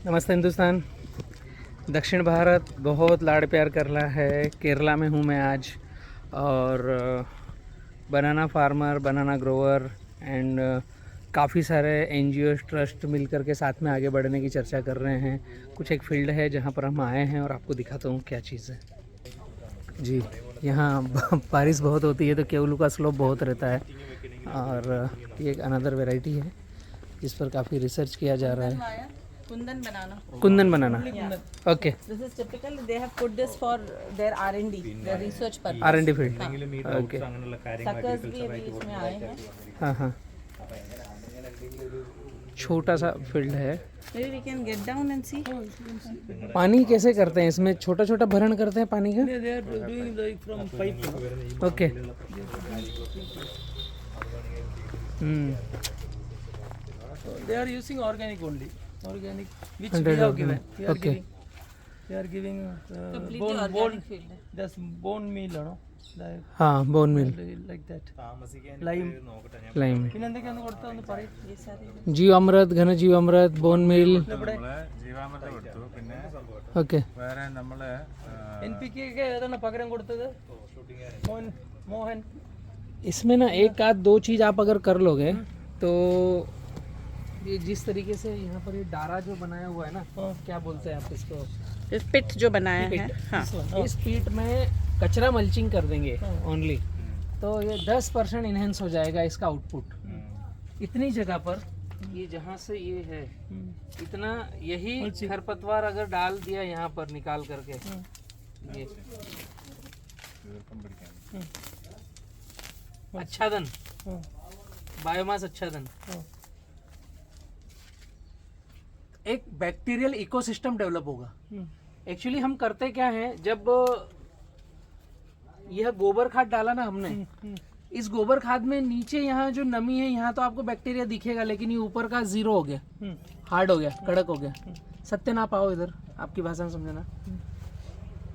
नमस्ते हिंदुस्तान। दक्षिण भारत बहुत लाड़ प्यार कर रहा है। केरला में हूँ मैं आज और बनाना फार्मर, बनाना ग्रोवर एंड काफ़ी सारे एनजीओ ट्रस्ट मिलकर के साथ में आगे बढ़ने की चर्चा कर रहे हैं। कुछ एक फील्ड है जहाँ पर हम आए हैं और आपको दिखाता हूँ क्या चीज़ है। जी, यहाँ बारिश बहुत होती है तो केवलू का स्लोप बहुत रहता है और ये एक अनदर वैरायटी है जिस पर काफ़ी रिसर्च किया जा रहा है। Kundan banana. Yeah. Okay. This is typical. They have put this for their R&D, their research purpose. R&D field. Okay. Suckers भी अभी इसमें आए हैं. हाँ हाँ, छोटा सा फील्ड है। Maybe we can get down and see. पानी कैसे करते हैं इसमें? छोटा छोटा भरण करते हैं पानी का? They are doing like from pipe. Okay. They are using organic only. Organic, which 100 we have organic. given. We are Okay. giving. They are giving Completely bone, organic field. just bone meal, no? Like, हाँ, bone meal, like that. Lime. Lime, പിന്നെ എന്തൊക്കെയാന്ന് കൊടുത്താ ഒന്ന് പറയ്. ये सारे. जीवामृत, घन जीवामृत, bone meal. ഇവിടെ ജീവാമൃതം കൊടുത്തു. പിന്നെ ओके। വേറെ നമ്മള് NPK ഒക്കെ ഏതാണ് പകരം കൊടുത്തത്? മോഹൻ. इसमें ना एक आध दो चीज़ आप अगर कर लोगे तो ये जिस तरीके से यहाँ पर ये डारा जो बनाया हुआ है ना, क्या बोलते हैं आप इसको? इस पिट जो बनाया है. हाँ. इस पीट में कचरा मल्चिंग कर देंगे ओनली, तो ये 10% इनहेंस हो जाएगा इसका आउटपुट। इतनी जगह पर ये जहाँ से ये है इतना, यही खरपतवार अगर डाल दिया यहाँ पर निकाल करके, ये आच्छादन, बायोमास आच्छादन, एक बैक्टीरियल इकोसिस्टम डेवलप होगा। एक्चुअली हम करते क्या है, जब यह गोबर खाद डाला ना हमने, इस गोबर खाद में नीचे यहाँ जो नमी है यहाँ तो आपको बैक्टीरिया दिखेगा, लेकिन ये ऊपर का जीरो हो गया, हार्ड हो गया, कड़क हो गया। सत्य ना पाओ इधर, आपकी भाषा में समझना।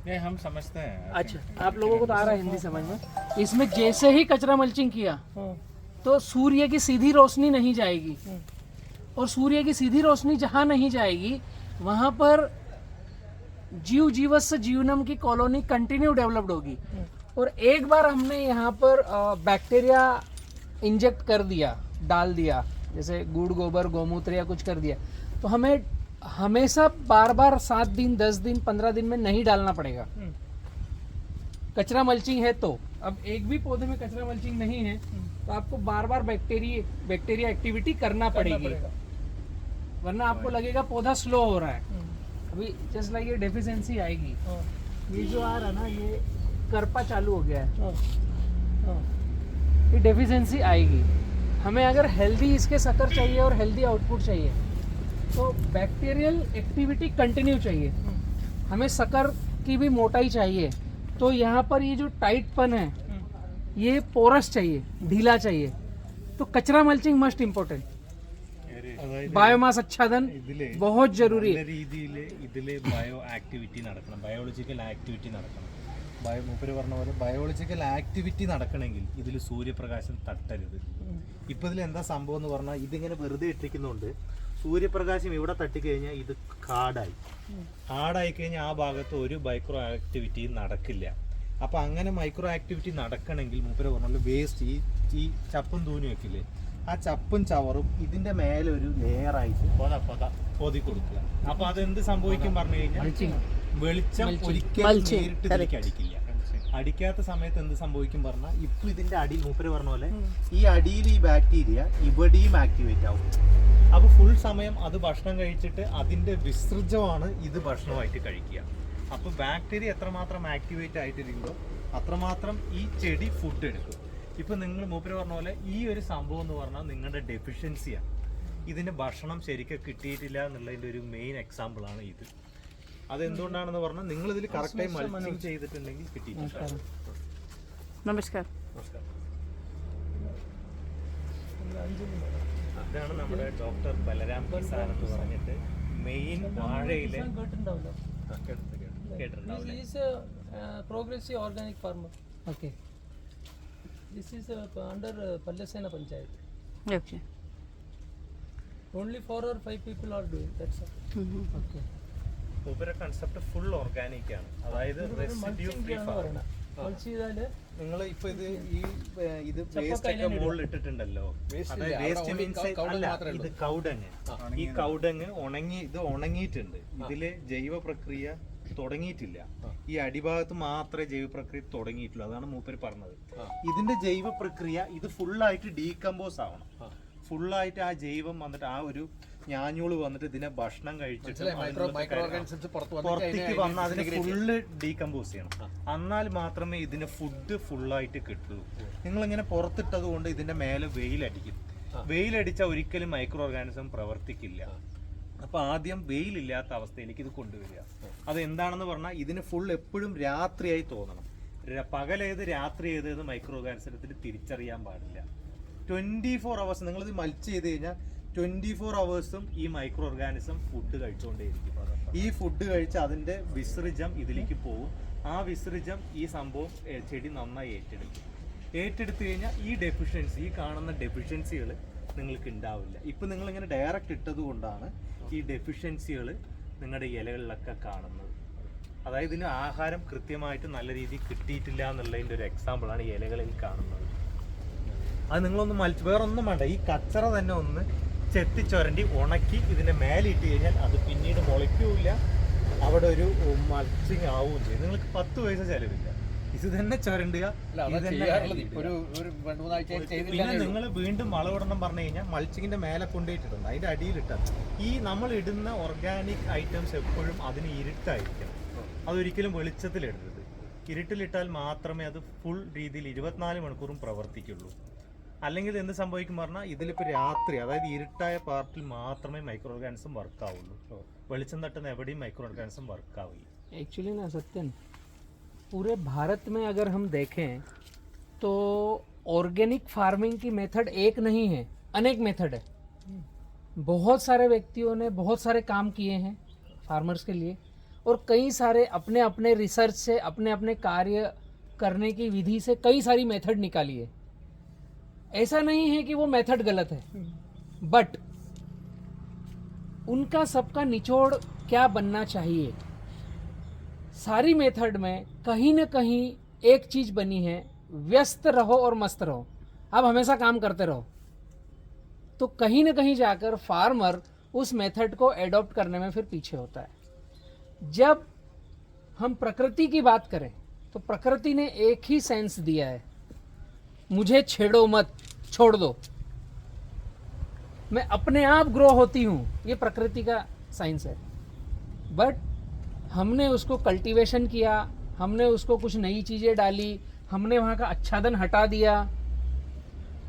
नहीं हम समझते हैं। अच्छा, आप लोगों को तो आ रहा है हिंदी समझ में। इसमें जैसे ही कचरा मल्चिंग किया तो सूर्य की सीधी रोशनी नहीं जाएगी, और सूर्य की सीधी रोशनी जहाँ नहीं जाएगी वहाँ पर जीव जीवस्य जीवनम की कॉलोनी कंटिन्यू डेवलप्ड होगी। और एक बार हमने यहाँ पर बैक्टीरिया इंजेक्ट कर दिया, डाल दिया, जैसे गुड़ गोबर गौमूत्र या कुछ कर दिया, तो हमें हमेशा बार बार 7 दिन 10 दिन 15 दिन में नहीं डालना पड़ेगा। कचरा मल्चिंग है तो अब एक भी पौधे में कचरा मल्चिंग नहीं है तो आपको बार बार बैक्टीरिया एक्टिविटी करना पड़ेगी, वरना आपको लगेगा पौधा स्लो हो रहा है। अभी जस्ट लाइक ये डेफिशिएंसी आएगी, ये जो आ रहा ना, ये करपा चालू हो गया है, ये डेफिशिएंसी आएगी। हमें अगर हेल्दी इसके शक्कर चाहिए और हेल्दी आउटपुट चाहिए तो बैक्टीरियल एक्टिविटी कंटिन्यू चाहिए। हमें शक्कर की भी मोटाई चाहिए, तो यहाँ पर ये जो टाइटपन है ये पोरस चाहिए, ढीला चाहिए। तो कचरा मल्चिंग मस्ट इम्पोर्टेंट, ബയോമാസ് ആച്ഛാദൻ बहुत जरूरी है। ഇതില് ബയോ ആക്ടിവിറ്റി നടക്കണം, ബയോളജിക്കൽ ആക്ടിവിറ്റി നടക്കണം. മൂപ്പര് പറഞ്ഞ പോലെ ബയോളജിക്കൽ ആക്ടിവിറ്റി നടക്കണമെങ്കിൽ ഇതിൽ സൂര്യപ്രകാശം തട്ടരുത്. ഇപ്പൊ ഇതിൽ എന്താ സംഭവം എന്ന് പറഞ്ഞാൽ, ഇതിങ്ങനെ വെറുതെ ഇട്ടിരിക്കുന്നുണ്ട്, സൂര്യപ്രകാശം ഇവിടെ തട്ടിക്കഴിഞ്ഞാൽ ഇത് ഹാർഡായി കഴിഞ്ഞാൽ ആ ഭാഗത്ത് ഒരു മൈക്രോ ആക്ടിവിറ്റിയും നടക്കില്ല. അപ്പൊ അങ്ങനെ മൈക്രോ ആക്ടിവിറ്റി നടക്കണമെങ്കിൽ മൂപ്പര് പറഞ്ഞ പോലെ വേസ്റ്റ് ഈ ചപ്പും തൂനും വെക്കില്ലേ, ആ ചപ്പും ചവറും ഇതിന്റെ മേലെ ഒരു ലെയറായിട്ട് പൊതി കൊടുക്കുക. അപ്പൊ അതെന്ത് സംഭവിക്കും പറഞ്ഞു കഴിഞ്ഞാൽ, വെളിച്ചം ഒരിക്കലും നേരിട്ട് ഇതിലേക്ക് അടിക്കില്ല. അടിക്കാത്ത സമയത്ത് എന്ത് സംഭവിക്കും പറഞ്ഞാൽ, ഇപ്പൊ ഇതിന്റെ അടിയിൽ മൂപ്പര് പറഞ്ഞ പോലെ ഈ അടിയിൽ ഈ ബാക്ടീരിയ ഇവിടെയും ആക്ടിവേറ്റ് ആവും. അപ്പൊ ഫുൾ സമയം അത് ഭക്ഷണം കഴിച്ചിട്ട് അതിന്റെ വിസർജ്ജമാണ് ഇത് ഭക്ഷണമായിട്ട് കഴിക്കുക. അപ്പൊ ബാക്ടീരിയ എത്രമാത്രം ആക്ടിവേറ്റ് ആയിട്ടിരിക്കുമ്പോൾ അത്രമാത്രം ഈ ചെടി ഫുഡ് എടുക്കും. ഇപ്പൊ നിങ്ങൾ മൂപ്പര് പറഞ്ഞ പോലെ ഈ ഒരു സംഭവം എന്ന് പറഞ്ഞാൽ നിങ്ങളുടെ ഡെഫിഷ്യൻസിയാണ്. ഇതിന് ഭക്ഷണം ശരിക്കും കിട്ടിയിട്ടില്ല എന്നുള്ളതിന്റെ ഒരു മെയിൻ എക്സാമ്പിൾ ആണ് ഇത്. അതെന്തുകൊണ്ടാണെന്ന് പറഞ്ഞാൽ, നിങ്ങൾ ഇതിൽ കറക്റ്റായി മൾച്ചിങ് ചെയ്തിട്ടുണ്ടെങ്കിൽ കിട്ടിയിട്ടുണ്ട്. नमस्कार. അതാണ് നമ്മുടെ ഡോക്ടർ ബലരാം കിസാൻ എന്ന് പറഞ്ഞിട്ട് main വാഴയിലെ കേട്ടിട്ടുണ്ടാവില്ലേ? This is a progressive organic farmer. Okay. This is under Pallasena Panchayat. Okay. Only 4 or 5 people are doing. That's all. Okay. മൂപ്പരെ കൺസെപ്റ്റ് ഫുൾ ഓർഗാനിക് ആണ്, അതായത് റെസിഡ്യൂ ഫ്രീ ഫാം. Mulch ചെയ്താല് നിങ്ങൾ ഇപ്പൊ ഇത് വേസ്റ്റ് ഒക്കെ മുകളിൽ ഇട്ടിട്ടുണ്ടല്ലോ, വേസ്റ്റ് മീൻസ് ഇത് കൗഡങ്. ഈ കൗഡങ് ഉണങ്ങിയിട്ടുണ്ട്. ഇതില് ജൈവ പ്രക്രിയ തുടങ്ങിയിട്ടില്ല. ഈ അടിഭാഗത്ത് മാത്രമേ ജൈവ പ്രക്രിയ തുടങ്ങിയിട്ടുള്ളൂ. അതാണ് മൂപ്പര് പറഞ്ഞത്. ഇതിന്റെ ജൈവ പ്രക്രിയ ഇത് ഫുള്ളായിട്ട് ഡീകമ്പോസ് ആവണം. ഫുള്ളായിട്ട് ആ ജൈവം വന്നിട്ട് ആ ഒരു ഞാഞ്ഞൂള് വന്നിട്ട് ഇതിനെ ഭക്ഷണം കഴിച്ചിട്ട് പുറത്തേക്ക് വന്ന് അതിനെ ഫുള്ള് ഡീകമ്പോസ് ചെയ്യണം. എന്നാൽ മാത്രമേ ഇതിന് ഫുഡ് ഫുള്ളായിട്ട് കിട്ടൂ. നിങ്ങളിങ്ങനെ പുറത്തിട്ടത് കൊണ്ട് ഇതിന്റെ മേലെ വെയിലടിക്കും. വെയിലടിച്ചാൽ ഒരിക്കലും മൈക്രോ ഓർഗാനിസം പ്രവർത്തിക്കില്ല. അപ്പൊ ആദ്യം വെയിലില്ലാത്ത അവസ്ഥയിലേക്ക് ഇത് കൊണ്ടുവരിക. അത് എന്താണെന്ന് പറഞ്ഞാൽ ഇതിന് ഫുൾ എപ്പോഴും രാത്രിയായി തോന്നണം. പകലേത് രാത്രി ഏത് മൈക്രോ ഓർഗാനിസത്തിൽ തിരിച്ചറിയാൻ പാടില്ല. 24 hours നിങ്ങളിത് മൽച്ച് ചെയ്ത് കഴിഞ്ഞാൽ 24 hours ഈ മൈക്രോ ഓർഗാനിസം ഫുഡ് കഴിച്ചുകൊണ്ടേയിരിക്കും. ഈ ഫുഡ് കഴിച്ച് അതിന്റെ വിസർജ്യം ഇതിലേക്ക് പോകും. ആ വിസർജ്യം ഈ സംഭവം ചെടി നന്നായി ഏറ്റെടുത്തു കഴിഞ്ഞാൽ ഈ ഡെഫിഷ്യൻസി, ഈ കാണുന്ന ഡെഫിഷ്യൻസികൾ നിങ്ങൾക്ക് ഉണ്ടാവില്ല. ഇപ്പം നിങ്ങളിങ്ങനെ ഡയറക്റ്റ് ഇട്ടത് കൊണ്ടാണ് ഈ ഡെഫിഷ്യൻസികൾ നിങ്ങളുടെ ഇലകളിലൊക്കെ കാണുന്നത്. അതായത് ഇതിന് ആഹാരം കൃത്യമായിട്ട് നല്ല രീതിയിൽ കിട്ടിയിട്ടില്ല എന്നുള്ളതിൻ്റെ ഒരു എക്സാമ്പിളാണ് ഈ ഇലകളിൽ കാണുന്നത്. അത് നിങ്ങളൊന്ന് വേറൊന്നും വേണ്ട, ഈ കച്ചറ തന്നെ ഒന്ന് ചെത്തിച്ചൊരണ്ടി ഉണക്കി ഇതിൻ്റെ മേലെ ഇട്ട് കഴിഞ്ഞാൽ അത് പിന്നീട് മുളയ്ക്കൂല, അവിടെ ഒരു മൾച്ചിങ് ആവുകയും ചെയ്യും. നിങ്ങൾക്ക് 10 പൈസ ചെലവില്ല. ഇത് തന്നെ ചുരണ്ടുക. പിന്നെ നിങ്ങൾ വീണ്ടും വളവിടണം പറഞ്ഞു കഴിഞ്ഞാൽ മൾച്ചിങ്ങിന്റെ മേലെ കൊണ്ടുപോയിട്ടുണ്ട്, അതിന്റെ അടിയിലിട്ടാൽ. ഈ നമ്മൾ ഇടുന്ന ഓർഗാനിക് ഐറ്റംസ് എപ്പോഴും അതിന് ഇരുട്ടായിരിക്കണം. അതൊരിക്കലും വെളിച്ചത്തിലിടരുത്. ഇരുട്ടിലിട്ടാൽ മാത്രമേ അത് ഫുൾ രീതിയിൽ 24 മണിക്കൂറും പ്രവർത്തിക്കുള്ളൂ. അല്ലെങ്കിൽ എന്ത് സംഭവിക്കും പറഞ്ഞാൽ ഇതിലിപ്പോൾ രാത്രി, അതായത് ഇരുട്ടായ പാർട്ടിൽ മാത്രമേ മൈക്രോ ഓർഗാനിസം വർക്ക് ആവുള്ളൂ. വെളിച്ചം തട്ടുന്ന എവിടെയും മൈക്രോ ഓർഗാനിസം വർക്ക് ആവില്ല. एक्चुअली ना सत्यन, पूरे भारत में अगर हम देखें तो ऑर्गेनिक फार्मिंग की मेथड एक नहीं है, अनेक मेथड है. बहुत सारे व्यक्तियों ने बहुत सारे काम किए हैं फार्मर्स के लिए, और कई सारे अपने अपने रिसर्च से, अपने अपने कार्य करने की विधि से कई सारी मेथड निकाली है. ऐसा नहीं है कि वो मेथड गलत है, बट उनका सबका निचोड़ क्या बनना चाहिए. सारी मेथड में कहीं न कहीं एक चीज बनी है, व्यस्त रहो और मस्त रहो. आप हमेशा काम करते रहो, तो कहीं न कहीं जाकर फार्मर उस मेथड को एडॉप्ट करने में फिर पीछे होता है. जब हम प्रकृति की बात करें तो प्रकृति ने एक ही सेंस दिया है, मुझे छेड़ो मत, छोड़ दो, मैं अपने आप ग्रो होती हूँ. ये प्रकृति का साइंस है. बट हमने उसको कल्टीवेशन किया, हमने उसको कुछ नई चीज़ें डाली, हमने वहाँ का आच्छादन हटा दिया,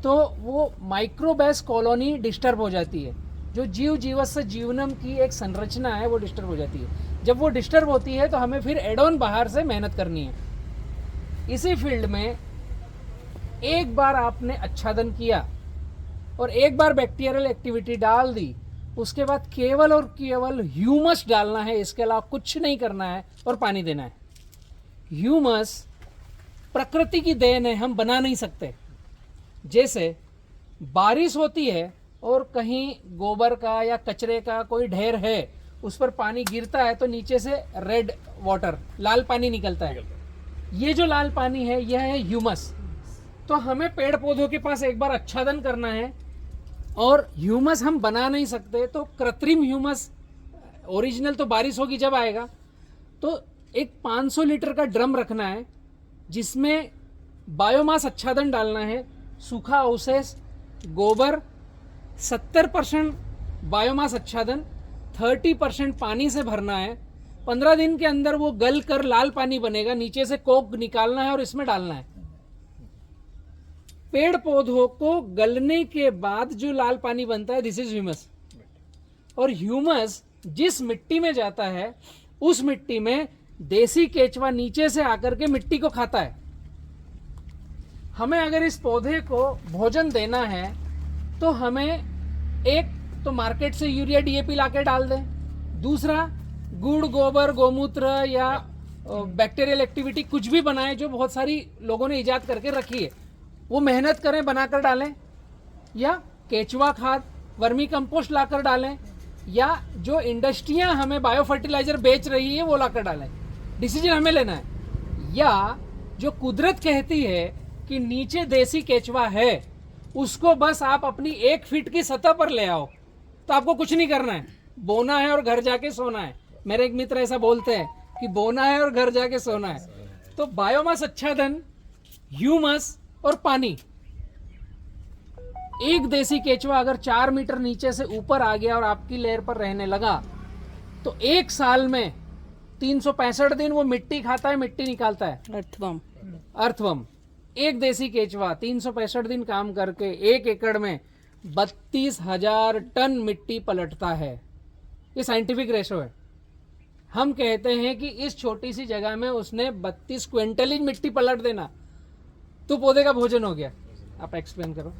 तो वो माइक्रोबैस कॉलोनी डिस्टर्ब हो जाती है. जो जीव जीवस्य जीवनम की एक संरचना है वो डिस्टर्ब हो जाती है. जब वो डिस्टर्ब होती है तो हमें फिर एड ऑन बाहर से मेहनत करनी है. इसी फील्ड में एक बार आपने आच्छादन किया और एक बार बैक्टीरियल एक्टिविटी डाल दी, उसके बाद केवल और केवल ह्यूमस डालना है, इसके अलावा कुछ नहीं करना है और पानी देना है. ह्यूमस प्रकृति की देन है, हम बना नहीं सकते. जैसे बारिश होती है और कहीं गोबर का या कचरे का कोई ढेर है, उस पर पानी गिरता है तो नीचे से रेड वाटर, लाल पानी निकलता है. ये जो लाल पानी है यह है ह्यूमस. तो हमें पेड़ पौधों के पास एक बार आच्छादन करना है, और ह्यूमस हम बना नहीं सकते, तो कृत्रिम ह्यूमस, ओरिजिनल तो बारिश होगी जब आएगा. तो एक 500 लीटर का ड्रम रखना है जिसमें बायोमास आच्छादन डालना है, सूखा अवशेष, गोबर, 70% बायोमास आच्छादन, 30% पानी से भरना है. 15 दिन के अंदर वो गल कर लाल पानी बनेगा, नीचे से कोक निकालना है और इसमें डालना है. पेड़ पौधों को गलने के बाद जो लाल पानी बनता है, दिस इज ह्यूमस. और ह्यूमस जिस मिट्टी में जाता है उस मिट्टी में देसी केचवा नीचे से आकर के मिट्टी को खाता है. हमें अगर इस पौधे को भोजन देना है तो हमें एक तो मार्केट से यूरिया डीएपी लाके डाल दें, दूसरा गुड़, गोबर, गोमूत्र या बैक्टीरियल एक्टिविटी कुछ भी बनाए जो बहुत सारी लोगों ने इजाद करके रखी है, वो मेहनत करें, बनाकर डालें. या केचुआ खाद, वर्मी कंपोस्ट लाकर डालें, या जो इंडस्ट्रियां हमें बायो फर्टिलाइजर बेच रही है वो लाकर डालें। डिसीजन हमें लेना है। या जो कुदरत कहती है कि नीचे देसी केचवा है, उसको बस आप अपनी 1 फीट की सतह पर ले आओ, तो आपको कुछ नहीं करना है, बोना है और घर जाके सोना है। मेरे एक मित्र ऐसा बोलते हैं कि बोना है और घर जाके सोना है। तो बायोमास आच्छादन, ह्यूमस और पानी, एक देसी केचवा अगर 4 मीटर नीचे से ऊपर आ गया और आपकी लेयर पर रहने लगा, तो 1 साल में 365 दिन वो मिट्टी खाता है, मिट्टी निकालता है। Earthworm. अर्थवर्म, एक देसी केचवा 365 दिन काम करके 1 एकड़ में 32,000 टन मिट्टी पलटता है। ये साइंटिफिक रेशो है। हम कहते हैं कि इस छोटी सी जगह में उसने 32 क्विंटल ही मिट्टी पलट देना, तो पौधे का भोजन हो गया। आप एक्सप्लेन करो।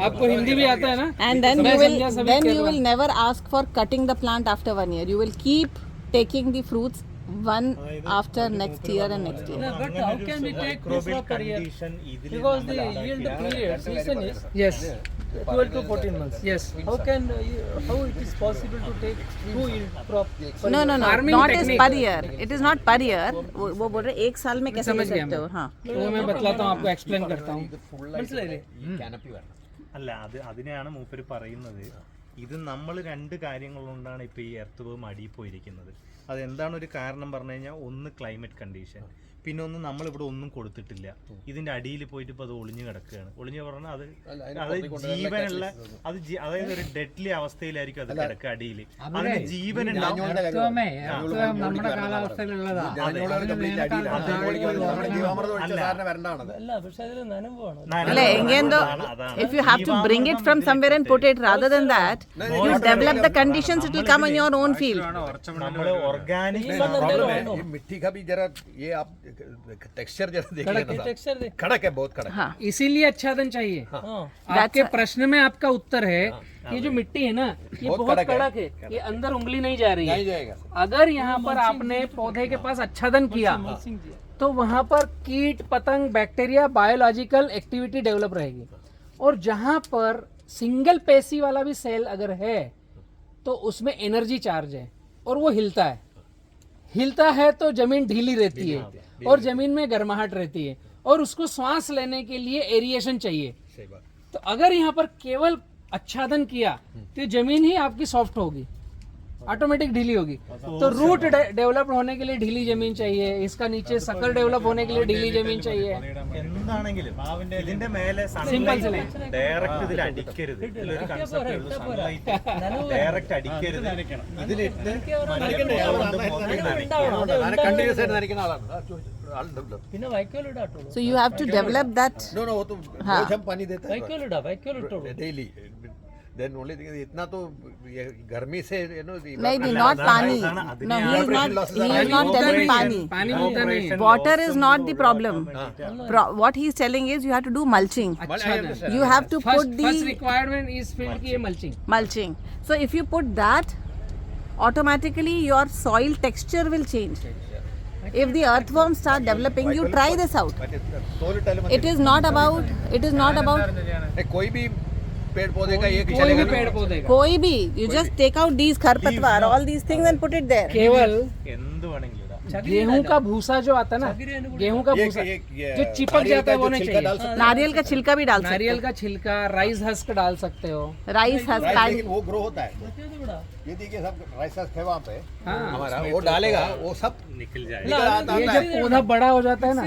आपको हिंदी भी आता है ना? And then मैं you will समझा सभी then कर you रहा। will never ask for cutting the plant after 1 year. You will keep taking the fruits one after next year and next year. Yeah, but how can we take this for per year? Because the yield period season is Yes, 12 to 14 months. yes. How can how it is possible to take 2 yield crop? No, no, no. Farming Not is technique. per year. It is not per year. वो बोल रहे 1 साल में कैसे ले समझ गया सकते हो? मैं। हाँ. वो मैं बतलाता हूँ आपको, एक्सप्लेन करता हूँ। മനസ്സിലായില്ലേ? അല്ല, അതിനെയാണ് മൂപ്പര് പറയുന്നത്. ഇത് നമ്മൾ 2 കാര്യങ്ങൾ കൊണ്ടാണ് ഇപ്പോൾ ഈ എർത്ത് വേം അടിയിൽ പോയിരിക്കുന്നത്. അതെന്താണ് ഒരു കാരണം പറഞ്ഞു കഴിഞ്ഞാൽ, ഒന്ന് ക്ലൈമറ്റ് കണ്ടീഷൻ, പിന്നെ ഒന്ന് നമ്മളിവിടെ ഒന്നും കൊടുത്തിട്ടില്ല. ഇതിന്റെ അടിയിൽ പോയിട്ട് ഇപ്പോൾ അത് ഒളിഞ്ഞു കിടക്കുകയാണ്. ഒളിഞ്ഞു പറഞ്ഞാൽ അത് ജീവനുള്ള അതായത് ഒരു ഡെഡ്ലി അവസ്ഥയിലായിരിക്കും അത് കിടക്കുക അടിയിൽ. അതിന് ജീവൻ അല്ല, പക്ഷെ അതിൽ നനവാണ്. അല്ല, എങ്കെന്തോ if you have to bring it from somewhere and put it, rather than that, you develop the conditions, it will come in your own field. നമ്മൾ ഓർഗാനിക് मिट्टी का भी जरा ये आप टेक्सचर जरा देखिए ना, टेक्सचर दे। कड़क है, बहुत कड़क। हाँ. इसीलिए आच्छादन चाहिए। हाँ। आपके प्रश्न में आपका उत्तर है कि जो मिट्टी है ना, ये बहुत कड़क है, ये अंदर उंगली नहीं जा रही नहीं है। जाएगा। अगर यहाँ पर आपने पौधे के पास आच्छादन किया, तो वहाँ पर कीट पतंग बैक्टीरिया बायोलॉजिकल एक्टिविटी डेवलप रहेगी। और जहाँ पर सिंगल पेशी वाला भी सेल अगर है, तो उसमें एनर्जी चार्ज है और वो हिलता है। हिलता है तो जमीन ढीली रहती है और जमीन में गर्माहट रहती है, और उसको श्वास लेने के लिए एरिएशन चाहिए। तो अगर यहाँ पर केवल आच्छादन किया, तो जमीन ही आपकी सॉफ्ट होगी, ऑटोमेटिक ढीली होगी। तो रूट डेवलप होने के लिए ढीली जमीन चाहिए, इसका नीचे सकल डेवलप होने के लिए ढीली जमीन चाहिए। എന്താണെങ്കിലും ഇതിന്റെ മേലെ സൺലൈറ്റ് ഡയറക്റ്റ് ഇതിൽ അടിക്കരുത്. ഇതിലൊരു കൺസെപ്റ്റ് ഉള്ളൂ, സൺലൈറ്റ് ഡയറക്റ്റ് അടിക്കരുത്. ഇതിലിട്ട് कंटिन्यूस नरिकना आलंडा। പിന്നെ വൈക്കോൽ ഇടാട്ടോ. So you have to develop that. No no, वो तो हाँ. रोज हम पानी देते हैं വൈക്കോൽ ഇട്ടോളൂ. डेली। देन ओनली इतना तो ये गर्मी से नहीं, not pani. No, he is not telling pani. पानी होता नहीं है। Water is not the problem. What he is telling is you have to do mulching. You have to put first the requirement इस फील्ड की है mulching. mulching. So if you put that, automatically your soil texture will change. If the earthworms start developing, you try this out. It is not about कोई भी पेड़ पौधे का एक कोई चलेगा भी पेड़ पौधे का, koi bhi. You just take out these kharpatwar, all these things and put it there. केवल എന്ത് വേണമെങ്കിലും ഇടാം. गेहूं का भूसा जो आता है ना, गेहूं का भूसा जो चिपक जाता है वो नहीं चाहिए। नारियल का छिलका भी डाल सकते नारियल का छिलका, राइस हस्क डाल सकते हो। हो. राइस हस्क लेकिन वो ग्रो होता है। ये देखिए सब राइस है वहाँ पे हाँ, हमारा, वो डालेगा, वो सब നിക്കൽ ജായ निकल आता ये है। जब पौधा बड़ा हो जाता है ना,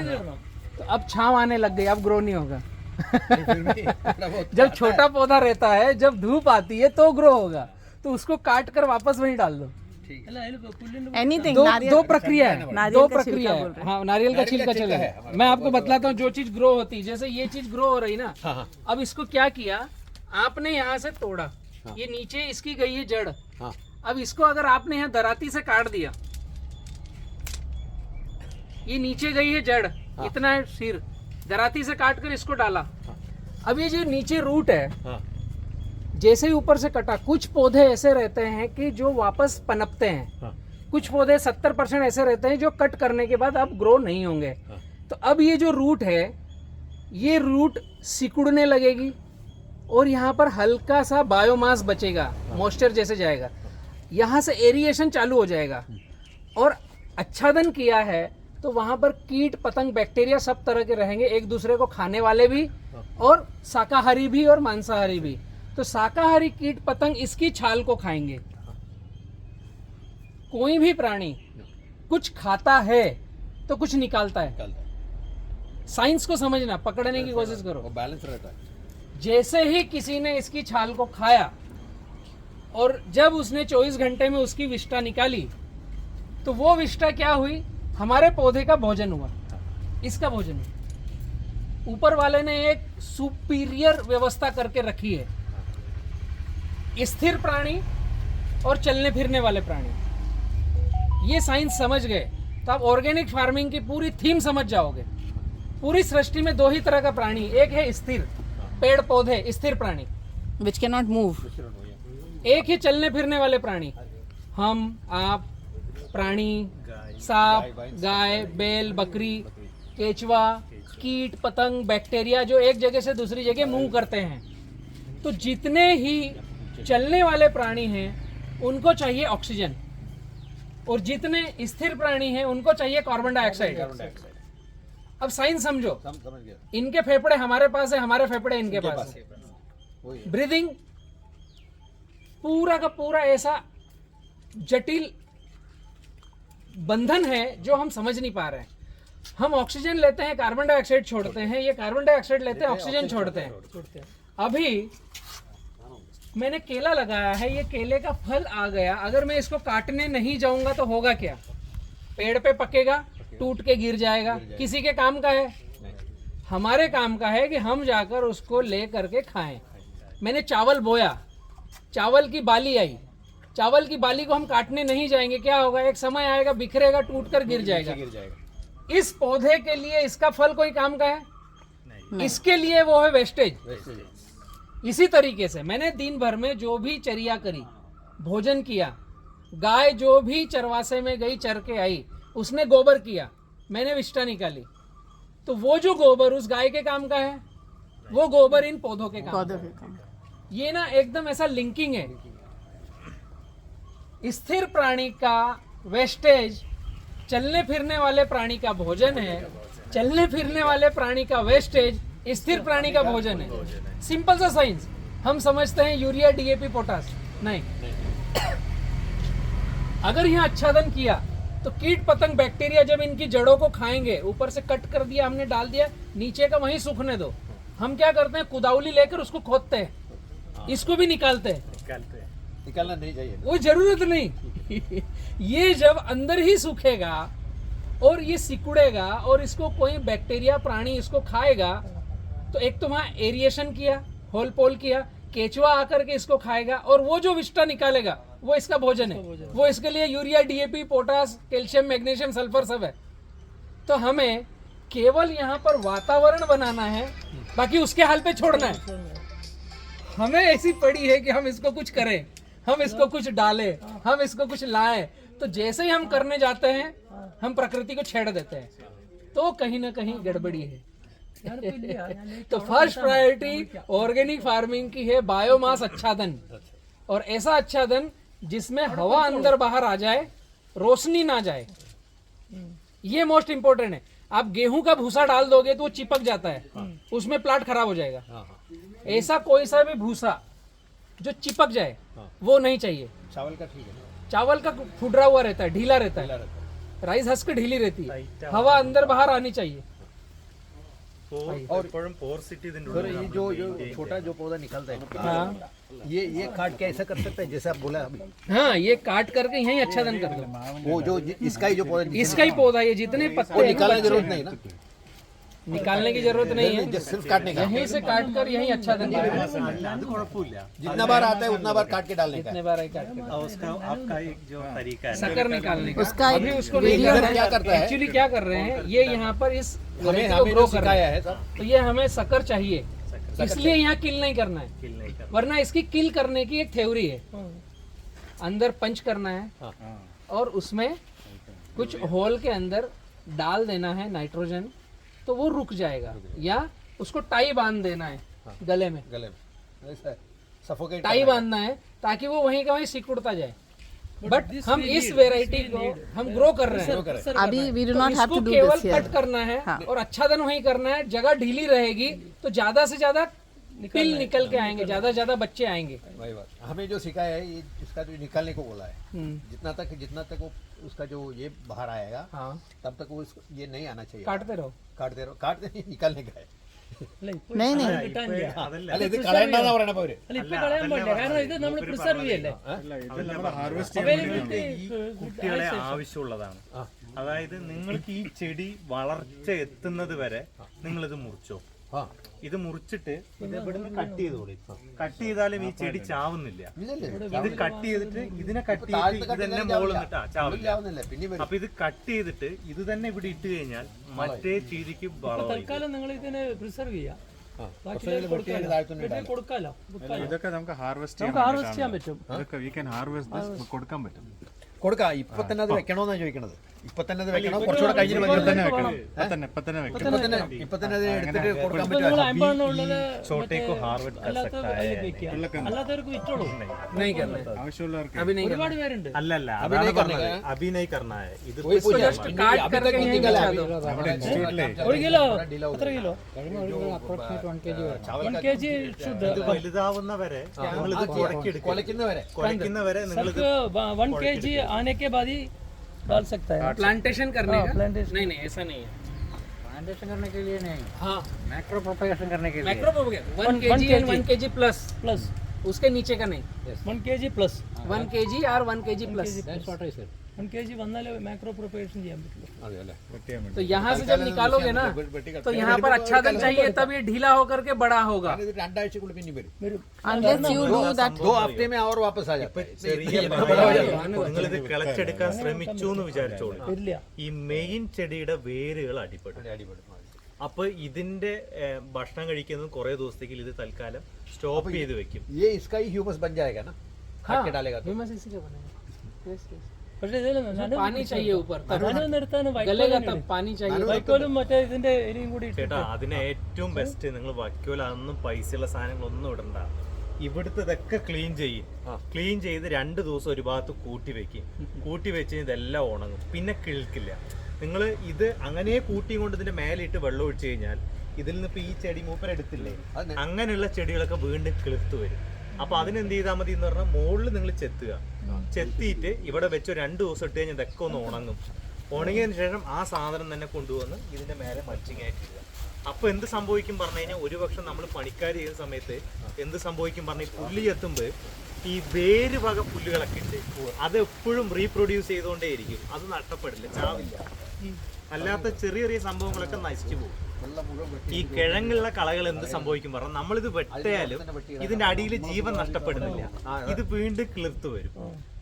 तो अब छांव आने लग गई, अब ग्रो नहीं होगा। फिर भी थोड़ा बहुत जब छोटा पौधा रहता है, जब धूप आती है तो ग्रो होगा, तो उसको काट कर वापस वहीं डाल दो। അല്ല, അതിൽ പുല്ലിന്റെ एनीथिंग. दो प्रक्रिया है, नारियल दो का प्रक्रिया छिलका बोल है। रहे हाँ, नारियल का छिलका चलेगा। मैं आपको बतलाता हूँ जो चीज ग्रो होती है। जैसे ये चीज ग्रो हो रही ना, हाँ, हाँ, अब इसको क्या किया आपने, यहाँ से तोड़ा, ये नीचे इसकी गई है जड़। हाँ। अब इसको अगर आपने यहाँ दराती से काट दिया, ये नीचे गई है जड़, इतना है सिर, दराती से काट कर इसको डाला। अब ये जो नीचे रूट है, हाँ। जैसे ही ऊपर से कटा, कुछ पौधे ऐसे रहते हैं कि जो वापस पनपते हैं, हाँ। कुछ पौधे 70% ऐसे रहते हैं जो कट करने के बाद अब ग्रो नहीं होंगे। तो अब ये जो रूट है, ये रूट सिकुड़ने लगेगी, और यहाँ पर हल्का सा बायोमास बचेगा, मॉइस्चर जैसे जाएगा, यहाँ से एरिएशन चालू हो जाएगा। और आच्छादन किया है तो वहाँ पर कीट पतंग बैक्टीरिया सब तरह के रहेंगे, एक दूसरे को खाने वाले भी और शाकाहारी भी और मांसाहारी भी। तो शाकाहारी कीट पतंग इसकी छाल को खाएंगे। कोई भी प्राणी कुछ खाता है तो कुछ निकालता है। साइंस को समझना, पकड़ने की कोशिश करो। वो बैलेंस रहता है। जैसे ही किसी ने इसकी छाल को खाया और जब उसने 24 घंटे में उसकी विष्ठा निकाली तो वो विष्ठा क्या हुई, हमारे पौधे का भोजन हुआ, इसका भोजन हुआ। ऊपर वाले ने एक सुपीरियर व्यवस्था करके रखी है, स्थिर प्राणी और चलने फिरने वाले प्राणी। ये साइंस समझ गए तो आप ऑर्गेनिक फार्मिंग की पूरी थीम समझ जाओगे। पूरी सृष्टि में दो ही तरह का प्राणी, एक है स्थिर पेड़ पौधे, स्थिर प्राणी, Which cannot move. एक ही चलने फिरने वाले प्राणी, हम, आप, प्राणी, सांप, गाय, बैल, बकरी, केचवा, कीट पतंग, बैक्टीरिया जो एक जगह से दूसरी जगह मूव करते हैं। तो जितने ही चलने वाले प्राणी हैं उनको चाहिए ऑक्सीजन, और जितने स्थिर प्राणी हैं उनको चाहिए कार्बन डाइऑक्साइड। अब साइंस समझो, समझ गया। इनके फेफड़े हमारे पास है, हमारे फेफड़े इनके पास है। ब्रीदिंग पूरा का पूरा ऐसा जटिल बंधन है जो हम समझ नहीं पा रहे हैं। हम ऑक्सीजन लेते हैं, कार्बन डाइऑक्साइड छोड़ते हैं, ये कार्बन डाइऑक्साइड लेते हैं, ऑक्सीजन छोड़ते हैं। अभी मैंने केला लगाया है, ये केले का फल आ गया, अगर मैं इसको काटने नहीं जाऊंगा तो होगा क्या, पेड़ पे पकेगा, टूट के गिर जाएगा। किसी के काम का है? हमारे काम का है कि हम जाकर उसको ले करके खाएं। मैंने चावल बोया, चावल की बाली आई, चावल की बाली को हम काटने नहीं जाएंगे, क्या होगा, एक समय आएगा बिखरेगा, टूट कर गिर जाएगा। इस पौधे के लिए इसका फल कोई काम का है? इसके लिए वो है वेस्टेज। इसी तरीके से मैंने दिन भर में जो भी चर्या करी, भोजन किया, गाय जो भी चरवासे में गई चर के आई, उसने गोबर किया, मैंने विष्ठा निकाली, तो वो जो गोबर उस गाय के काम का है, वो गोबर इन पौधों के काम का है। ये ना एकदम ऐसा लिंकिंग है। स्थिर प्राणी का वेस्टेज चलने फिरने वाले प्राणी का भोजन है, चलने फिरने वाले प्राणी का वेस्टेज स्थिर प्राणी का भोजन है। सिंपल सा साइंस। हम समझते हैं यूरिया, डीएपी, पोटास, नहीं। अगर यहाँ आच्छादन किया तो कीट पतंग बैक्टीरिया जब इनकी जड़ों को खाएंगे, ऊपर से कट कर दिया हमने, डाल दिया, नीचे का वहीं सूखने दो। हम क्या करते हैं, कुदावली लेकर उसको खोदते हैं, इसको भी निकालते हैं। निकालना नहीं चाहिए, वो जरूरत नहीं। ये जब अंदर ही सूखेगा और ये सिकुड़ेगा और इसको कोई बैक्टीरिया प्राणी इसको खाएगा, तो एक तो वहां एरिएशन किया, होल पोल किया, केचुआ आकर के इसको खाएगा और वो जो विष्ठा निकालेगा वो इसका भोजन है। वो इसके लिए urea, DAP, potash, calcium, magnesium, sulphur सब है। तो हमें केवल यहाँ पर वातावरण बनाना है, बाकी उसके हाल पे छोड़ना है। हमें ऐसी पड़ी है कि हम इसको कुछ करें, हम इसको कुछ डालें, हम इसको कुछ लाएं। तो जैसे ही हम करने जाते हैं हम प्रकृति को छेड़ देते हैं, तो कहीं ना कहीं गड़बड़ी है। तो फर्स्ट प्रायोरिटी ऑर्गेनिक फार्मिंग की है बायोमास आच्छादन, और ऐसा आच्छादन जिसमें हवा अंदर बाहर आ जाए, रोशनी ना जाए। ये मोस्ट इंपोर्टेंट है। आप गेहूं का भूसा डाल दोगे तो वो चिपक जाता है, उसमें प्लांट खराब हो जाएगा। ऐसा कोई सा भी भूसा जो चिपक जाए वो नहीं चाहिए। चावल का ठीक है, चावल का फुडरा हुआ रहता है, ढीला रहता है, राइस हस्क ढीली रहती है, हवा अंदर बाहर आनी चाहिए। और सर ये जो छोटा जो पौधा निकलता है, हाँ ये काट के ऐसा कर सकते हैं जैसे आप बोला अभी, हाँ, ये काट करके यही आच्छादन कर दो। वो जो इसका ही जो पौधा इसका ही पौधा, ये जितने पत्ते वो हैं, निकालने की बच्चे जरूरत हैं, नहीं ना, निकालने की जरूरत नहीं है, जस्ट सिर्फ काटने का, यहीं से काट कर यहीं आच्छादन कर जितना बार आता है उतना बार काट के डालने का। कितने बार ही काट कर उसका आपका एक जो तरीका है शक्कर निकालने का। उसका अभी उसको नहीं वीडियो कर है। रहे क्या करता है? एक्चुअली क्या कर रहे हैं, ये यहाँ पर इस हमें variety को हमें ग्रो जो कर रहे सिखाया हैं, है सर, तो ये हमें शक्कर चाहिए, इसलिए यहाँ किल नहीं करना है, किल नहीं कर वरना इसकी किल करने की एक थ्योरी है। अंदर पंच करना है और उसमें कुछ होल के अंदर डाल देना है नाइट्रोजन, तो वो रुक जाएगा, या उसको टाई बांध देना है गले में, गले में सफोकेट टाई बांधना है ताकि वो वहीं का वहीं सिकुड़ता जाए। बट हम इस वेराइटी को हम ग्रो कर रहे हैं। अभी we do not have to do केवल this here. कट करना है और आच्छादन वहीं करना है। जगह ढीली रहेगी तो ज्यादा से ज्यादा पिल निकल के आएंगे, ज्यादा से ज्यादा बच्चे आएंगे। वही बात हमें जो सिखाया है ये इसका जो निकालने को बोला है, जितना तक वो उसका जो ये बाहर आएगा हाँ, तब तक वो ये नहीं आना चाहिए। काटते रहो। काटते नहीं, निकालने का है। नहीं नहीं അതല്ല അല്ല ഇത് കളയണ്ടെന്നാ പറയണ പോര്. അല്ല ഇപ്പൊ കളയാൻ പാടില്ല, കാരണം ഇത് നമ്മൾ പ്രിസർവ് ചെയ്യല്ലേ. ഈ കുട്ടികളെ ആവശ്യമുള്ളതാണ്. അതായത് നിങ്ങൾക്ക് ഈ ചെടി വളർച്ച എത്തുന്നത് വരെ നിങ്ങളിത് മുറിച്ചോ. ആ ഇത് മുറിച്ചിട്ട് ഇത് ഇവിടുന്ന് കട്ട് ചെയ്തോളി. കട്ട് ചെയ്താലും ഈ ചെടി ചാവുന്നില്ല. ഇത് കട്ട് ചെയ്തിട്ട് ഇതിനെ കട്ട് ചെയ്തിട്ട് ഇത് തന്നെ മുകളിൽ നിന്നിട്ടാ ചാവില്ല. ആവുന്നില്ല പിന്നെ വരും. അപ്പൊ ഇത് കട്ട് ചെയ്തിട്ട് ഇത് തന്നെ ഇവിടെ ഇട്ട് കഴിഞ്ഞാൽ മറ്റേ ചെടിക്ക് വളമായി. തൽക്കാലം നിങ്ങൾ ഇതിനെ പ്രിസർവ് ചെയ്യാം, കൊടുക്കാലോ. ഇതൊക്കെ നമുക്ക് ഹാർവെസ്റ്റ് നമുക്ക് ഹാർവെസ്റ്റ് ചെയ്യാൻ പറ്റും. ഇതൊക്കെ വി ക്യാൻ ഹാർവെസ്റ്റ് കൊടുക്കാൻ പറ്റും. കൊടുക്കാം. ഇപ്പൊ തന്നെ അത് വെക്കണോന്നാ ചോദിക്കണത്. ഇപ്പൊ തന്നെ അത് വെക്കണോ, കുറച്ചുകൂടെ കഴിഞ്ഞിട്ട് ഇപ്പൊ തന്നെ വെക്കണം. വെക്കണം. ഇപ്പൊ തന്നെ വെക്കണം. ഇപ്പൊ തന്നെ അത് എടുത്തിട്ട് കൊടുക്കാൻ ഇപ്പൊ നിങ്ങൾ പറ്റും. അമ്പണ്ണുള്ളത് ചോട്ടേക്കോ ഹാർവെസ്റ്റ് അല്ലാത്തവർക്ക് വിറ്റോളൂ. नहीं करना है ആവശ്യമുള്ളവർക്ക് अभी नहीं करना ഒരുപാട് പേരുണ്ട്. അല്ലല്ല അതാണ് പറഞ്ഞത് അഭിനയ് കർണായ ഇത് जस्ट काट करके यहीं बिछा दो। ഒരു കിലോ എത്ര കിലോ? 1 kg should ഇത് വലുതാവുന്നവരെ നിങ്ങൾ ഇത് കുഴക്കിയെടുക്കുക. കുഴക്കുന്നവരെ നിങ്ങൾ ഇത് 1 kg आने के बाद ही डाल सकता है. प्लांटेशन करने का प्लांटेशन नहीं नहीं ऐसा नहीं है। प्लांटेशन करने के लिए नहीं, हाँ मैक्रो प्रोपगेशन करने के लिए। Macro 1 kg and 1 kg plus plus उसके नीचे का नहीं। 1 kg प्लस 1 kg और 1 kg plus. That's what I said. 1 kg വന്നാലേ മാക്രോ പ്രൊപ്പഗേഷൻ ചെയ്യാൻ പറ്റുള്ളൂ. तो यहाँ से जब निकालोगे ना तो यहाँ पर आच्छादन चाहिए, तब ये ढीला होकर के बड़ा होगा। ഇത് രണ്ടാഴ്ചക്കുള്ളിൽ പിന്നെ വരും. unless you do that. 2 हफ्ते में और वापस आ जाता है. നിങ്ങളിത് കിളച്ചെടുക്കാൻ ശ്രമിച്ചു എന്ന് വിചാരിച്ചോളൂ. വരില്ല. ഈ മെയിൻ ചെടിയുടെ വേരുകൾ അടിപ്പെടും. അപ്പൊ ഇതിന്റെ ഭക്ഷണം കഴിക്കുന്നത് കുറെ ദിവസത്തേക്ക് ഇത് തൽക്കാലം സ്റ്റോപ്പ് ചെയ്ത് വെക്കും. ये इसका ही ह्यूमस बन जाएगा ना, काट के डालेगा तो. ह्यूमस इसी का बनेगा। Yes, yes. പക്ഷേ ഇതിൽ पानी चाहिए ऊपर, तब നിർത്താൻ गलेगा तब पानी चाहिए। വൈക്കോലും മറ്റേ ഇതിന്റെ എരിയും കൂടി ചേട്ടാ അതിന് ഏറ്റവും ബെസ്റ്റ് നിങ്ങൾ വയ്ക്കോല അതൊന്നും പൈസയുള്ള സാധനങ്ങളൊന്നും ഇടണ്ട. ഇവിടുത്തെ ഇതൊക്കെ ക്ലീൻ ചെയ്യും. ക്ലീൻ ചെയ്ത് 2 ദിവസം ഒരു ഭാഗത്ത് കൂട്ടി വെക്കും. കൂട്ടി വെച്ച് ഇതെല്ലാം ഉണങ്ങും, പിന്നെ കിളിക്കില്ല. നിങ്ങൾ ഇത് അങ്ങനെ കൂട്ടിയും കൊണ്ട് ഇതിന്റെ മേലിട്ട് വെള്ളം ഒഴിച്ചു കഴിഞ്ഞാൽ ഇതിൽ നിന്ന് ഇപ്പൊ ഈ ചെടി മൂപ്പരെടുത്തില്ലേ, അങ്ങനെയുള്ള ചെടികളൊക്കെ വീണ്ടും കിളിർത്ത് വരും. അപ്പൊ അതിനെന്ത് ചെയ്താൽ മതി എന്ന് പറഞ്ഞാൽ മുകളിൽ നിങ്ങൾ ചെത്തുക. ചെത്തിയിട്ട് ഇവിടെ വെച്ച് 2 ദിവസം ഇട്ട് കഴിഞ്ഞാൽ ഇതൊക്കെ ഒന്ന് ഉണങ്ങും. ഉണങ്ങിയതിന് ശേഷം ആ സാധനം തന്നെ കൊണ്ടുവന്ന് ഇതിന്റെ മേലെ മച്ചിങ് ആയിട്ടില്ല. അപ്പൊ എന്ത് സംഭവിക്കും പറഞ്ഞു കഴിഞ്ഞാൽ ഒരുപക്ഷെ നമ്മൾ പണിക്കാർ ചെയ്യുന്ന സമയത്ത് എന്ത് സംഭവിക്കും പറഞ്ഞാൽ ഈ പുല്ല് ചെത്തുമ്പോൾ ഈ വേര് വക പുല്ലുകളൊക്കെ ഉണ്ട്, അത് എപ്പോഴും റീപ്രൊഡ്യൂസ് ചെയ്തുകൊണ്ടേയിരിക്കും. അത് നഷ്ടപ്പെടില്ല, ചാവില്ല. അല്ലാത്ത ചെറിയ ചെറിയ സംഭവങ്ങളൊക്കെ നശിച്ചു പോകും. ഈ കിഴങ്ങുള്ള കളകൾ എന്ത് സംഭവിക്കും പറഞ്ഞാൽ നമ്മളിത് വെട്ടിയാലും ഇതിന്റെ അടിയിൽ ജീവൻ നഷ്ടപ്പെടുന്നില്ല, ഇത് വീണ്ടും കിളിർത്ത് വരും.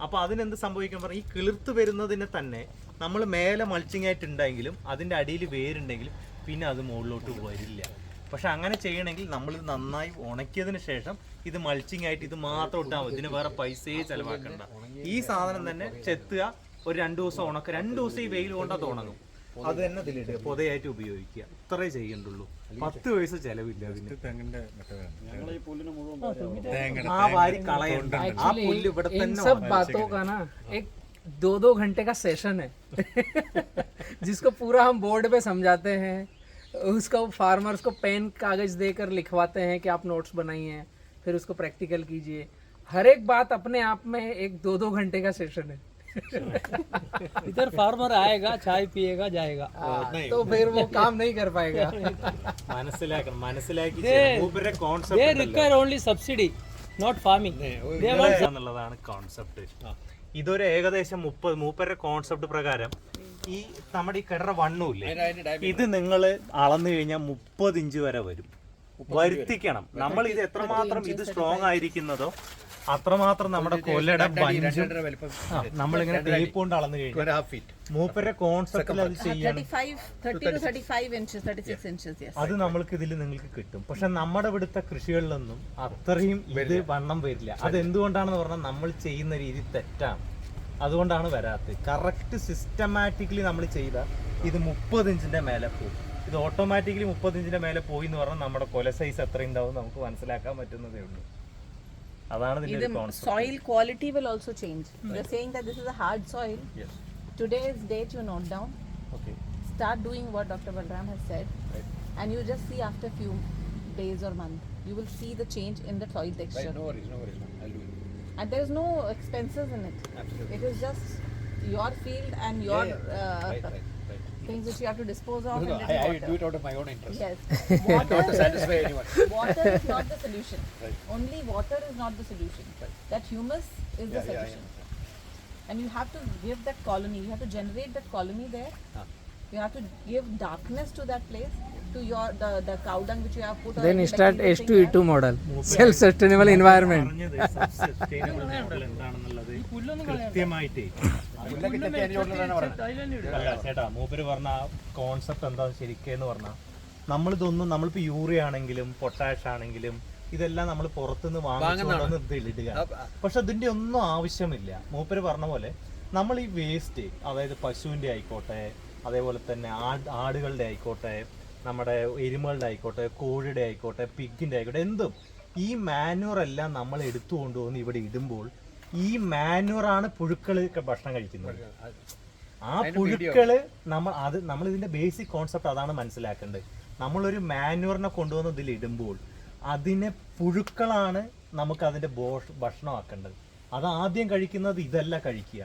അപ്പൊ അതിനെന്ത് സംഭവിക്കും പറഞ്ഞാൽ ഈ കിളിർത്ത് വരുന്നതിനെ തന്നെ നമ്മൾ മേലെ മൾച്ചിങ് ആയിട്ടുണ്ടെങ്കിലും അതിന്റെ അടിയിൽ വേരുണ്ടെങ്കിലും പിന്നെ അത് മുകളിലോട്ട് വരില്ല. പക്ഷെ അങ്ങനെ ചെയ്യണമെങ്കിൽ നമ്മളിത് നന്നായി ഉണക്കിയതിന് ശേഷം ഇത് മൾച്ചിങ് ആയിട്ട് ഇത് മാത്രം ഇട്ടാൽ മതി. ഇതിന് വേറെ പൈസയെ ചെലവാക്കണ്ട. ഈ സാധനം തന്നെ ചെത്തുക, ഒരു 2 ദിവസം ഉണക്കുക, 2 ദിവസം ഈ വെയിൽ കൊണ്ട് അത് ഉണങ്ങും. അത് തന്നെ ഇതിലിടുക, പൊതയായിട്ട് ഉപയോഗിക്കുക. ഇത്രേ ചെയ്യണ്ടുള്ളൂ. 10 പൈസ ചെലവില്ല അതിന്. തെങ്ങിന്റെ ആ വാരി കളയണ്ട. ആ പുല്ല് ഇവിടെ इन തന്നെ सब बातों का ना एक 2-2 घंटे का सेशन है जिसको पूरा हम बोर्ड पे समझाते हैं, उसको फार्मर्स को पेन कागज देकर लिखवाते हैं कि आप नोट्स बनाइए, फिर उसको प्रैक्टिकल कीजिए। हर एक बात अपने आप में एक 2-2 घंटे का सेशन है। इधर फार्मर आएगा, चाय पिएगा, जाएगा. तो फिर वो काम नहीं कर पाएगा। മനസ്സിലാക്കണം. മനസ്സിലാക്കി They concept require only subsidy, not farming. They want എന്നുള്ളതാണ് കോൺസെപ്റ്റ്. ഇതൊരു ഏകദേശം 30 മൂപ്പരുടെ കോൺസെപ്റ്റ് പ്രകാരം ഈ നമ്മുടെ ഈ കിടറ വണ്ണൂല്ലേ, ഇത് നിങ്ങൾ അളന്നു കഴിഞ്ഞാൽ 30 ഇഞ്ച് വരെ വരും. വരുത്തിക്കണം. നമ്മൾ ഇത് എത്രമാത്രം ഇത് സ്ട്രോങ് ആയിരിക്കുന്നതോ അത്രമാത്രം നമ്മുടെ കൊല്ലയുടെ ബഞ്ചും നമ്മളിങ്ങനെ ടേപ്പ് കൊണ്ട് അളന്നു കഴിഞ്ഞാൽ മൂപ്പരുടെ കോൺസെപ്റ്റിൽ അത് ചെയ്യണം. 30 to 35 inches, 36 inches, yes. അത് നമ്മൾക്ക് ഇതിൽ നിങ്ങൾക്ക് കിട്ടും. പക്ഷെ നമ്മുടെ ഇവിടുത്തെ കൃഷികളിലൊന്നും അത്രയും ഇത് വണ്ണം വരില്ല. അത് എന്തുകൊണ്ടാണെന്ന് പറഞ്ഞാൽ നമ്മൾ ചെയ്യുന്ന രീതി തെറ്റാണ്. അതുകൊണ്ടാണ് വരാത്തത്. കറക്റ്റ് സിസ്റ്റമാറ്റിക്കലി നമ്മൾ ചെയ്താൽ ഇത് 30 ഇഞ്ചിന്റെ മേലെ പോകും. ഇത് ഓട്ടോമാറ്റിക്കലി 30 ഇഞ്ചിന്റെ മേലെ പോയി എന്ന് പറഞ്ഞാൽ നമ്മുടെ കൊല സൈസ് എത്ര ഉണ്ടാവും നമുക്ക് മനസ്സിലാക്കാൻ പറ്റുന്നതേ ഉള്ളൂ. അതാണ് ഇതിന്റെ ഒരു The concept. soil quality will also change. You're saying that this is a hard soil. Yes. Today's date you note down. Okay. Start doing what Dr. Balram has said. Right. And you just see after few days or month, you will see the change in the soil texture. Right, no worries, ma'am. I'll do it. And there is no expenses in it. Absolutely. It is just your field and your Right. things which you have to dispose of. No, and I little do water. it out of my own interest. Yes. Not to Water, satisfy anyone. water is not the solution. Right. Only water is not the solution. That humus is the Yeah, yeah, solution. And you have to give that colony. You have to generate that colony there. You have to give darkness to that place. To your the cow dung which you have put. Then or start any bacterial thing H2E2 model, self-sustainable environment. പറഞ്ഞത് സബ്സസ്റ്റൈനബിൾ model എന്താണെന്നുള്ളത് കൃത്യമായിട്ട് അല്ല ചേട്ടാ മൂപ്പര് പറഞ്ഞ concept എന്താ ശരിക്കെന്ന് പറഞ്ഞാൽ നമ്മളിപ്പോ യൂറിയ ആണെങ്കിലും പൊട്ടാഷ് ആണെങ്കിലും ഇതെല്ലാം നമ്മൾ പുറത്തുനിന്ന് വാങ്ങിച്ചുകൊണ്ടുവന്ന് ഇതിലിടുക. പക്ഷെ അതിന്റെ ഒന്നും ആവശ്യമില്ല. മൂപ്പര് പറഞ്ഞ പോലെ നമ്മൾ ഈ വേസ്റ്റ്, അതായത് പശുവിന്റെ ആയിക്കോട്ടെ, അതേപോലെ തന്നെ ആടുകളുടെ ആയിക്കോട്ടെ, നമ്മുടെ എരുമകളുടെ ആയിക്കോട്ടെ, കോഴിയുടെ ആയിക്കോട്ടെ, പിഗിന്റെ ആയിക്കോട്ടെ, എന്തും ഈ മാന്യൂർ എല്ലാം നമ്മൾ എടുത്തു കൊണ്ടുവന്ന് ഇവിടെ ഇടുമ്പോൾ ഈ മാന്യൂറാണ് പുഴുക്കൾ ഭക്ഷണം കഴിക്കുന്നത്. ആ പുഴുക്കള് നമ്മൾ ഇതിന്റെ ബേസിക് കോൺസെപ്റ്റ് അതാണ് മനസ്സിലാക്കേണ്ടത്. നമ്മളൊരു മാന്യൂറിനെ കൊണ്ടുവന്ന് ഇതിൽ ഇടുമ്പോൾ അതിനെ പുഴുക്കളാണ് നമുക്ക് അതിന്റെ ഭക്ഷണമാക്കേണ്ടത്. അത് ആദ്യം കഴിക്കുന്നത് ഇതല്ല കഴിക്കുക,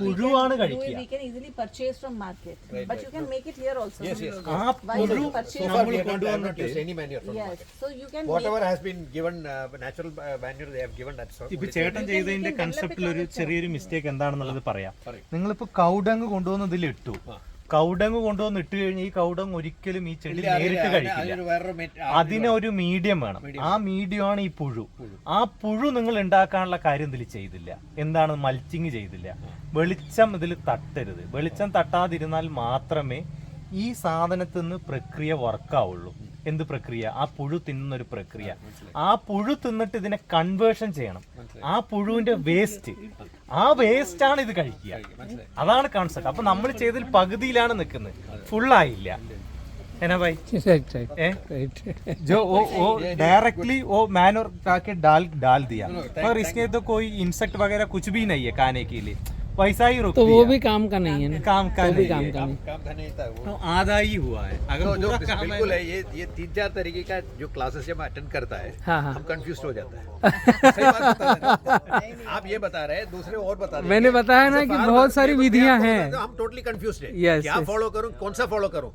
പുഴുവാണ് കഴിക്കുക. We can easily purchase from market, but you can make it here also. Yes. ആ Why പുഴു don't you purchase? So far we have not used any manure from Yes. market. So you can Whatever has been given natural manure, they have given that. So ഇപ്പൊ ചേട്ടൻ ചെയ്തതിന്റെ കൺസെപ്റ്റിൽ ഒരു ചെറിയൊരു mistake എന്താണെന്നുള്ളത് പറയാം. നിങ്ങളിപ്പോ കൗഡങ് കൊണ്ടുവന്ന് ഇതിൽ ഇട്ടു. കൗഡങ് കൊണ്ടുവന്ന് ഇട്ട് കഴിഞ്ഞാൽ ഈ കൗഡങ് ഒരിക്കലും ഈ ചെടി നേരിട്ട് കഴിക്കില്ല. അതിനൊരു മീഡിയം വേണം. ആ മീഡിയമാണ് ഈ പുഴു. ആ പുഴു നിങ്ങൾ ഉണ്ടാക്കാനുള്ള കാര്യം ഇതിൽ ചെയ്തില്ല. എന്താണ്? മൾച്ചിങ് ചെയ്തില്ല. വെളിച്ചം ഇതിൽ തട്ടരുത്. വെളിച്ചം തട്ടാതിരുന്നാൽ മാത്രമേ ഈ സാധനത്തിൽ നിന്ന് പ്രക്രിയ വർക്കാവുള്ളൂ. എന്ത് പ്രക്രിയ? ആ പുഴു തിന്നുന്നൊരു പ്രക്രിയ. ആ പുഴു തിന്നിട്ട് ഇതിനെ കൺവേർഷൻ ചെയ്യണം. ആ പുഴുവിന്റെ വേസ്റ്റ്, ആ വേസ്റ്റ് ആണ് ഇത് കഴിക്കുക. അതാണ് കോൺസെപ്റ്റ്. അപ്പൊ നമ്മൾ ചെയ്തതിൽ പകുതിയിലാണ് നിൽക്കുന്നത്, ഫുള്ളായില്ല. എന്നാ ഭാई जो वो डायरेक्टली वो मैनूर जाके डाल दिया, और इसके तो कोई इंसेक्ट वगैरह कुछ भी नहीं है खाने के लिए, वैसा ही रुक तो वो दिया। भी काम का नहीं है ना, काम का वो भी नहीं काम है। का नहीं। काम का नहीं था वो। तो आधा ही हुआ है। अगर तो जो पूरा काम है बिल्कुल है, ये 3-4 तरीके का जो क्लासेस जब अटेंड करता है, हाँ, हाँ। हम कंफ्यूज हो जाता है। सही बात बता रहे हैं। आप ये बता रहे हैं, दूसरे और बता रहे हैं। मैंने बताया ना कि बहुत सारी विधियां हैं। हम टोटली कंफ्यूज है। Yes, क्या yes। फॉलो करूं, कौन सा फॉलो करूं,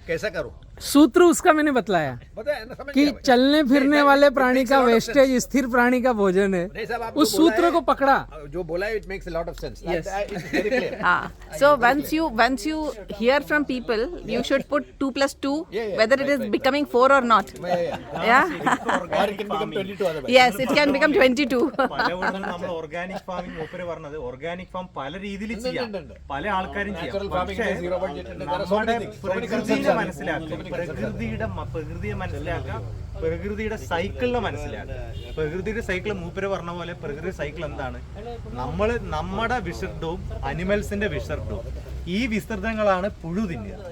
कैसा करूं, सूत्र उसका मैंने बतलाया बताया ना, समझ कि गया भाई। चलने फिरने नहीं, वाले it प्राणी makes का a lot of wastage sense। स्थिर प्राणी का भोजन है। नहीं साहब, आप उस जो बोला सूत्र है- को पकड़ा। जो बोला है, it makes a lot of sense. Yes। It's very clear. So once you hear from people, you should put 2 + 2, Yeah, whether it is becoming 4 or not. Yeah. Or it can become 22 otherwise. Yes, it can become 22. പലവിടുന്ന് നമ്മൾ organic farming മൂപ്പര് പറഞ്ഞത്, organic farm പല രീതിയിൽ ചെയ്യാം, പല ആൾക്കാരും ചെയ്യാം. Natural farming പക്ഷേ is zero budget and there are so നമ്മുടെ many things, so many പ്രകൃതിയെ concepts. മനസ്സിലാക്കുക, പ്രകൃതിയെ മനസ്സിലാക്കാം, പ്രകൃതിയുടെ സൈക്കിളിനെ മനസ്സിലാക്കുക. പ്രകൃതിയുടെ സൈക്കിൾ മൂപ്പര് പറഞ്ഞ പോലെ പ്രകൃതി സൈക്കിൾ എന്താണ്? നമ്മുടെ വിസർജവും അനിമൽസിന്റെ വിസർജവും, ഈ വിസർജനങ്ങളാണ് പുഴു തിന്നുക.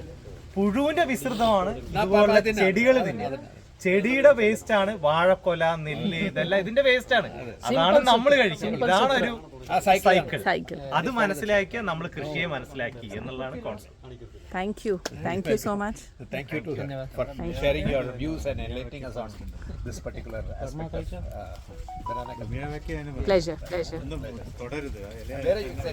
പുഴുവിന്റെ വിസർജനമാണ് ഇതുപോലെ ചെടികൾ തിന്നുക. ചെടിയുടെ വേസ്റ്റ് ആണ് വാഴക്കൊല, നെല്ല്, ഇതെല്ലാം ഇതിന്റെ വേസ്റ്റ് ആണ്. അതാണ് നമ്മൾ കഴിക്കുന്നത്. ഇതാണ് ഒരു സൈക്കിൾ. അത് മനസ്സിലാക്കിയാൽ നമ്മൾ കൃഷിയെ മനസ്സിലാക്കി എന്നുള്ളതാണ് concept. Thank you so much. Thank you to for sharing your views and enlightening us on this particular aspect of banana culture. Pleasure. തുടരുത് Where are you?